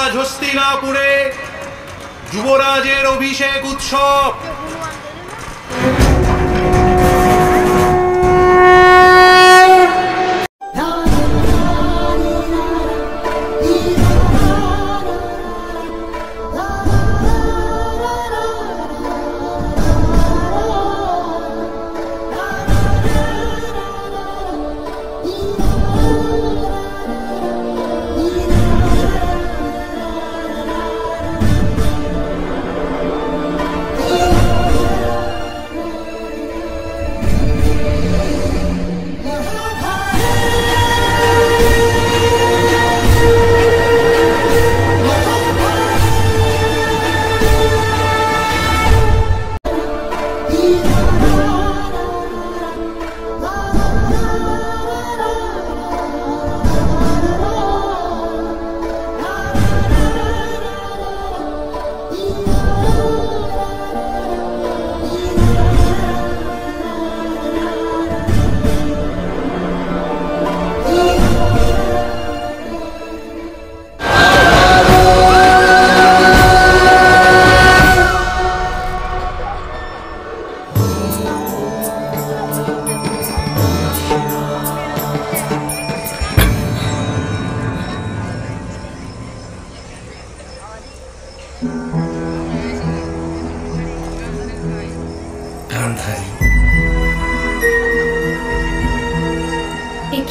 আজ হস্তিনাপুরে যুবরাজের অভিষেক উৎসব।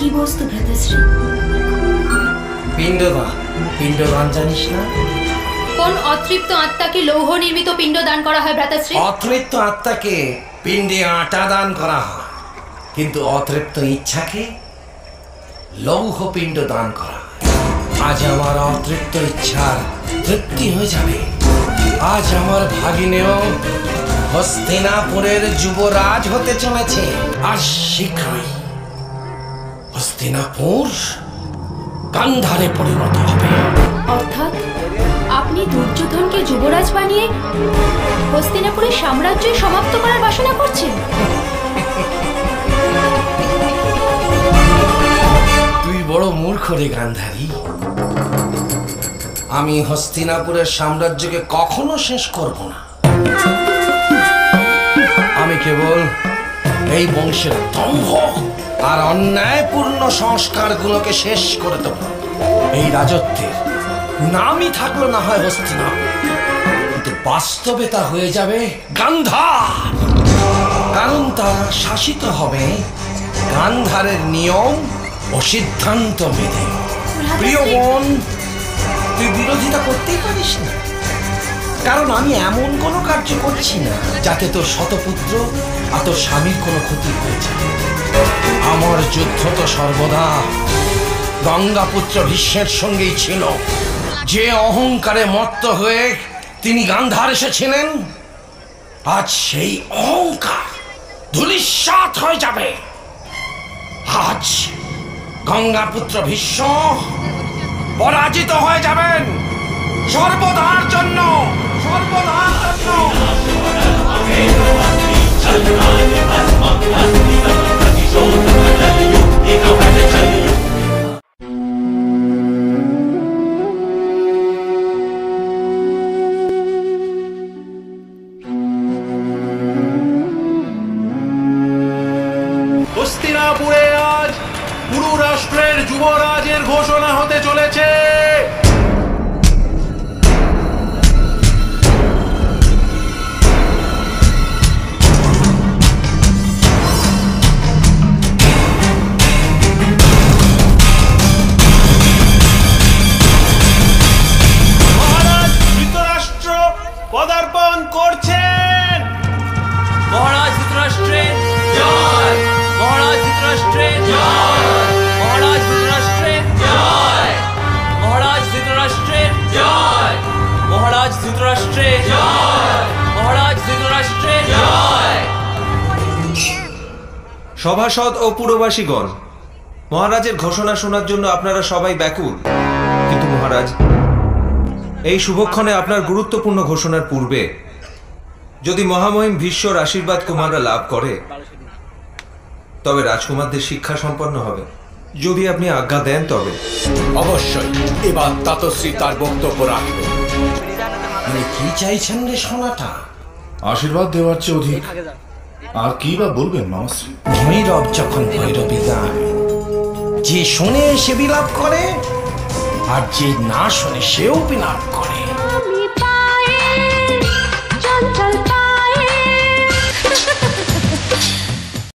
কি বস্তু ভ্রাতাশ্রী? পিণ্ডদান। পিণ্ডদান জানিস না? কোন অতৃপ্ত আত্মাকে লৌহ নির্মিত পিণ্ড দান করা হয় ভ্রাতাশ্রী? অতৃপ্ত আত্মাকে পিণ্ডে আটা দান করা হয়, কিন্তু অতৃপ্ত ইচ্ছাকে লৌহ পিণ্ড দান করা হয়। আজ আমার অতৃপ্ত ইচ্ছার তৃপ্তি হয়ে যাবে। আজ আমার ভাগিনেও হস্তিনাপুরের যুবরাজ হতে চলেছে। আর শীঘ্রই হস্তিনাপুর গান্ধারে পরিণত হবে। অর্থাৎ আপনি দুর্যোধনকে যুবরাজ বানিয়ে হস্তিনাপুরের সাম্রাজ্য সমাপ্ত করার বাসনা করছেন? তুই বড় মূর্খ রে গান্ধারী। আমি হস্তিনাপুরের সাম্রাজ্যকে কখনো শেষ করব না। আমি কেবল এই বংশের দম্ভ আর অন্যায়পূর্ণ সংস্কারগুলোকে শেষ করে দেব। এই রাজত্বের নামই থাকলো না হয় হস্তিনাপুর, কিন্তু বাস্তবে তা হয়ে যাবে গান্ধার। কারণ তা শাসিত হবে গান্ধারের নিয়ম ও সিদ্ধান্ত মেনে। প্রিয় বোন, তুই বিরোধিতা করতেই পারিস না, কারণ আমি এমন কোনো কার্য করছি না যাতে তোর শতপুত্র আর তোর স্বামীর কোনো ক্ষতি হয়ে যায়। আমার যুদ্ধ তো সর্বদা গঙ্গাপুত্র ভীষ্মের সঙ্গেই ছিল, যে অহংকারে মত্ত হয়ে তিনি গান্ধার এসেছিলেন। আজ সেই অহংকার ধূলিসাৎ হয়ে যাবে। আজ গঙ্গাপুত্র ভীষ্ম পরাজিত হয়ে যাবেন সর্বদার জন্য, সর্বদার জন্য। হস্তিনাপুরে আজ পুরো রাষ্ট্রের যুবরাজের ঘোষণা হতে চলেছে। মহারাজ ধৃতরাষ্ট্র পদার্পণ করছেন। মহারাজ ধৃতরাষ্ট্রের জয়। মহারাজ ধৃতরাষ্ট্রের জয়। মহারাজ ধৃতরাষ্ট্রের জয়। মহারাজ ধৃতরাষ্ট্রের জয়। মহারাজ ধৃতরাষ্ট্রের জয়। মহারাজ ধৃতরাষ্ট্রের জয়। সভাসদ ও পুরবাসীগণ, মহারাজের ঘোষণা শোনার জন্য আপনারা সবাই ব্যাকুল। কিন্তু মহারাজ, এই শুভক্ষণে আপনার গুরুত্বপূর্ণ ঘোষণার পূর্বে যদি মহামহিম ভীষ্মর আশীর্বাদ কুমাররা লাভ করে, তবে রাজকুমারদের শিক্ষা সম্পন্ন হবে। যদি আপনি আজ্ঞা দেন তবে। অবশ্যই এবার দাতশ্রী তার বক্তব্য রাখবে। মানে কি চাইছেন রে সোনাটা? আশীর্বাদ দেওয়ার চেয়ে অধিক আর কি বা বলবেন মামাশ্রী? ভৈরব যখন ভৈরবী গান, যে শোনে সে বিলাপ করে, আর যে না শোনে সেও বিলাপ করে।